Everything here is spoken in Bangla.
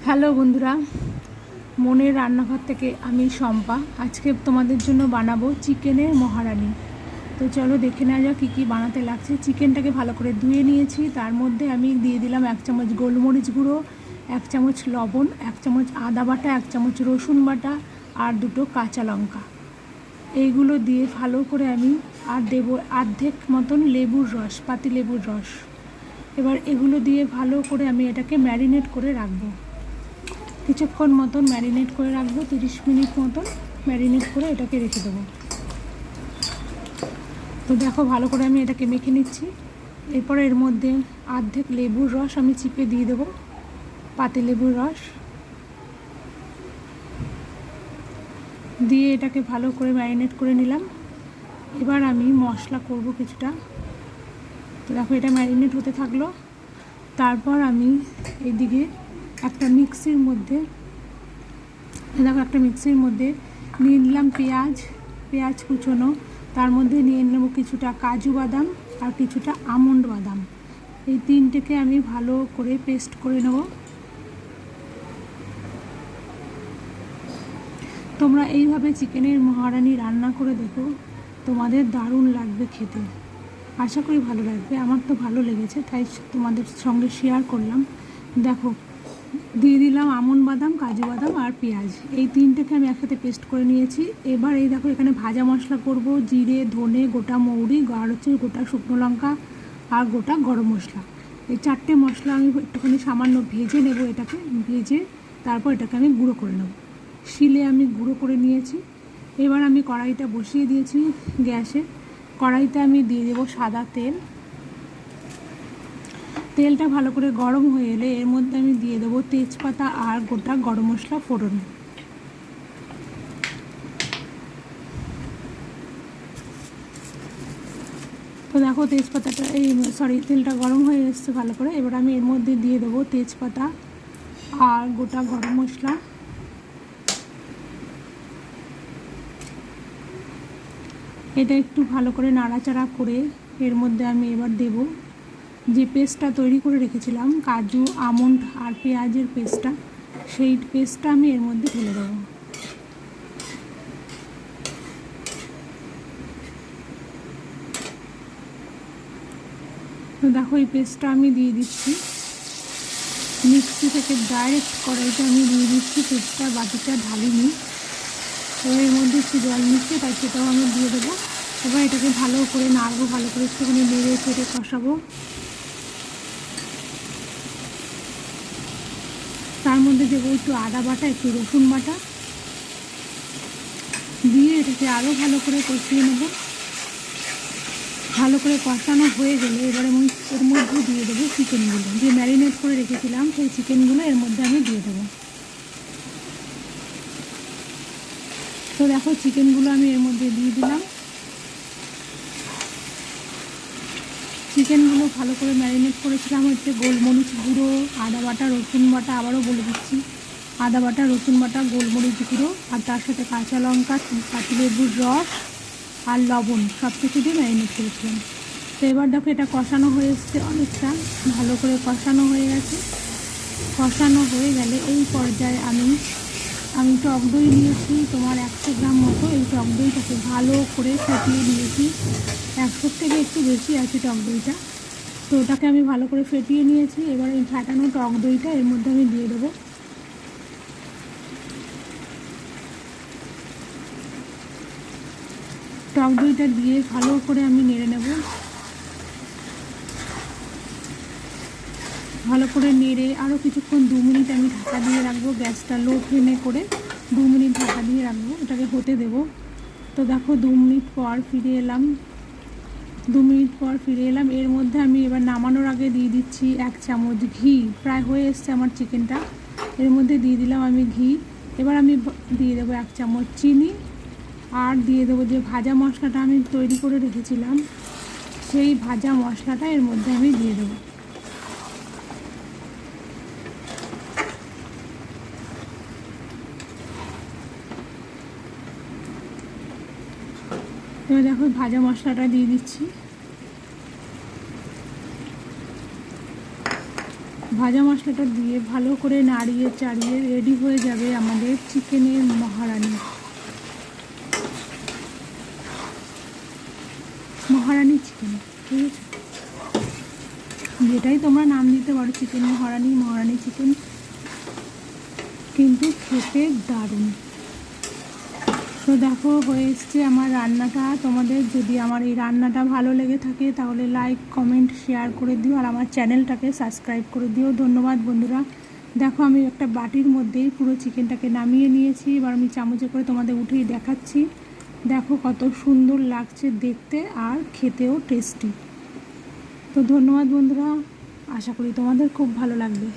হ্যালো বন্ধুরা, মনের রান্নাঘর থেকে আমি শম্পা। আজকে তোমাদের জন্য বানাবো চিকেনের মহারানি। তো চলো দেখে নেওয়া যাক কী কী বানাতে লাগছে। চিকেনটাকে ভালো করে ধুয়ে নিয়েছি, তার মধ্যে আমি দিয়ে দিলাম 1 চামচ গোলমরিচ গুঁড়ো, 1 চামচ লবণ, 1 চামচ আদা বাটা, 1 চামচ রসুন বাটা আর 2টো কাঁচা লঙ্কা। এইগুলো দিয়ে ভালো করে আমি আর দেবো অর্ধেক মতন লেবুর রস, পাতি লেবুর রস। এবার এগুলো দিয়ে ভালো করে আমি এটাকে ম্যারিনেট করে রাখবো। কিছুক্ষণ মতন ম্যারিনেট করে রাখবো, 30 মিনিট মতন ম্যারিনেট করে এটাকে রেখে দেবো। তো দেখো ভালো করে আমি এটাকে মেখে নিচ্ছি। এরপরে এর মধ্যে অর্ধেক লেবুর রস আমি চিপে দিয়ে দেবো, পাতি লেবুর রস দিয়ে এটাকে ভালো করে ম্যারিনেট করে নিলাম। এবার আমি মশলা করব কিছুটা। তো দেখো এটা ম্যারিনেট হতে থাকলো। তারপর আমি এদিকে একটা মিক্সির মধ্যে নিয়ে নিলাম পেঁয়াজ কুচোনো, তার মধ্যে নিয়ে নেব কিছুটা কাজু বাদাম আর কিছুটা আমন্ড বাদাম। এই তিনটেকে আমি ভালো করে পেস্ট করে নেব। তোমরা এইভাবে চিকেনের মহারানি রান্না করে দেখো, তোমাদের দারুণ লাগবে খেতে। আশা করি ভালো লাগবে, আমার তো ভালো লেগেছে তাই তোমাদের সঙ্গে শেয়ার করলাম। দেখো দিয়ে দিলাম আমন্ড বাদাম, কাজু বাদাম আর পেঁয়াজ, এই তিনটেকে আমি একসাথে পেস্ট করে নিয়েছি। এবার এই দেখো এখানে ভাজা মশলা করব, জিরে, ধনে, গোটা মৌরি, আর হচ্ছে গোটা শুকনো লঙ্কা আর গোটা গরম মশলা। এই 4টে মশলা আমি একটুখানি সামান্য ভেজে নেব, এটাকে ভেজে তারপর এটাকে আমি গুঁড়ো করে নেব। শিলে আমি গুঁড়ো করে নিয়েছি। এবার আমি কড়াইটা বসিয়ে দিয়েছি গ্যাসে। কড়াইতে আমি দিয়ে দেবো সাদা তেল। তেলটা ভালো করে গরম হয়ে এলে এর মধ্যে আমি দিয়ে দেবো তেজপাতা আর গোটা গরম মশলা ফোড়ন। তো দেখো তেলটা গরম হয়ে এসছে ভালো করে। এবার আমি এর মধ্যে দিয়ে দেবো তেজপাতা আর গোটা গরম মশলা। এটা একটু ভালো করে নাড়াচাড়া করে এর মধ্যে আমি এবার দেব যে পেস্টটা তৈরি করে রেখেছিলাম, কাজু, আমন্ড আর পেঁয়াজের পেস্টটা, সেই পেস্টটা আমি এর মধ্যে ঢেলে দেবো। তো দেখো এই পেস্টটা আমি দিয়ে দিচ্ছি, মিক্সি থেকে ডাইরেক্ট কড়াইতে আমি দিয়ে দিচ্ছি। পেস্টটা বাটিটা ঢালিনি, এবার এর মধ্যে একটু জল মিশিয়ে তাই সেটাও আমি দিয়ে দেবো। এবার এটাকে ভালো করে নাড়বো, ভালো করে একটুখানি নেড়ে চেড়ে কষাবো। তার মধ্যে দেবো একটু আদা বাটা, একটু রসুন বাটা দিয়ে এটাকে আরও ভালো করে কষিয়ে নেব। ভালো করে কষানো হয়ে গেলে এবারে আমি এর মধ্যে দিয়ে দেবো চিকেনগুলো, যে ম্যারিনেট করে রেখেছিলাম সেই চিকেনগুলো এর মধ্যে আমি দিয়ে দেবো। তো দেখো চিকেনগুলো আমি এর মধ্যে দিয়ে দিলাম। চিকেনগুলো ভালো করে ম্যারিনেট করেছিলাম হচ্ছে গোলমরিচ গুঁড়ো, আদা বাটা, রসুন বাটা, আবারও বলে দিচ্ছি, আদা বাটা, রসুন বাটা, গোলমরিচ গুঁড়ো আর তার সাথে কাঁচা লঙ্কা, পাতিলেবুর রস আর লবণ, সব কিছু দিয়ে ম্যারিনেট করেছিলাম। তো এবার দেখো এটা কষানো হয়ে এসছে, অনেকটা ভালো করে কষানো হয়ে গেছে। কষানো হয়ে গেলে এই পর্যায়ে আমি টক দই নিয়েছি তোমার 100 গ্রাম মতো। এই টক দইটাকে ভালো করে ফেটিয়ে নিয়েছি, 100 থেকে একটু বেশি আছে টক দইটা। তো ওটাকে আমি ভালো করে ফেটিয়ে নিয়েছি। এবার এই ফাটানো টক দইটা এর মধ্যে আমি দিয়ে দেবো। টক দইটা দিয়ে ভালো করে আমি নেড়ে নেব। ভালো করে নেড়ে আরও কিছুক্ষণ 2 মিনিট আমি ঢাকা দিয়ে রাখবো, গ্যাসটা লো ফ্লেমে করে 2 মিনিট ঢাকা দিয়ে রাখবো, এটাকে হতে দেবো। তো দেখো 2 মিনিট পর ফিরে এলাম। এর মধ্যে আমি এবার নামানোর আগে দিয়ে দিচ্ছি 1 চামচ ঘি। প্রায় হয়ে এসছে আমার চিকেনটা, এর মধ্যে দিয়ে দিলাম আমি ঘি। এবার আমি দিয়ে দেবো 1 চামচ চিনি আর দিয়ে দেবো যে ভাজা মশলাটা আমি তৈরি করে রেখেছিলাম, সেই ভাজা মশলাটা এর মধ্যে আমি দিয়ে দেবো। এবার দেখো ভাজা মশলাটা দিয়ে দিচ্ছি। ভাজা মশলাটা দিয়ে ভালো করে নাড়িয়ে চাড়িয়ে রেডি হয়ে যাবে আমাদের চিকেনের মহারানি। মহারানি চিকেন, ঠিক আছে, যেটাই তোমরা নাম দিতে পারো, চিকেন মহারানি, মহারানি চিকেন, কিন্তু খেতে দারুণ। তো দেখো হয়ে এসছে আমার রান্নাটা। তোমাদের যদি আমার এই রান্নাটা ভালো লেগে থাকে তাহলে লাইক, কমেন্ট, শেয়ার করে দিও, আর আমার চ্যানেলটাকে সাবস্ক্রাইব করে দিও। ধন্যবাদ বন্ধুরা। দেখো আমি একটা বাটির মধ্যেই পুরো চিকেনটাকে নামিয়ে নিয়েছি, এবার আমি চামচে করে তোমাদের উঠেই দেখাচ্ছি। দেখো কত সুন্দর লাগছে দেখতে, আর খেতেও টেস্টি। তো ধন্যবাদ বন্ধুরা, আশা করি তোমাদের খুব ভালো লাগবে।